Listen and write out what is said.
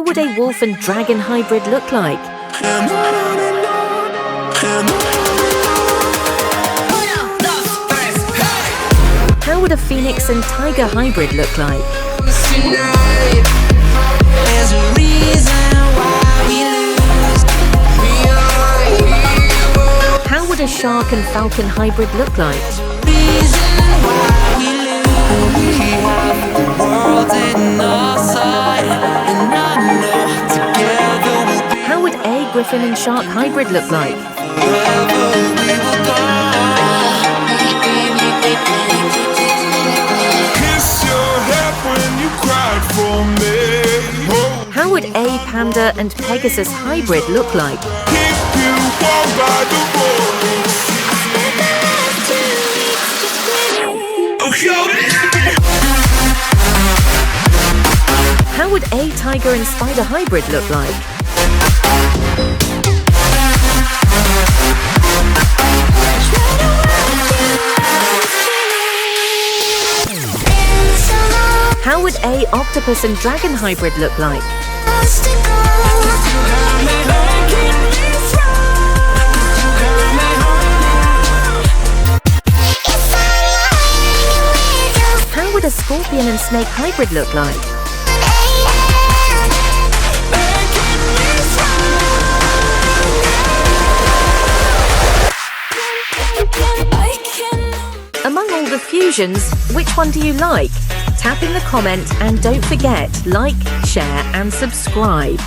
would a wolf and dragon hybrid look like? How would a phoenix and tiger hybrid look like? How would a shark and falcon hybrid look like? How would a griffin and shark hybrid look like? How would a panda and pegasus hybrid look like? How would a tiger and spider hybrid look like? How would a octopus and dragon hybrid look like? How would a scorpion and snake hybrid look like? Among all the fusions, which one do you like? Tap in the comment and don't forget, like, share and subscribe.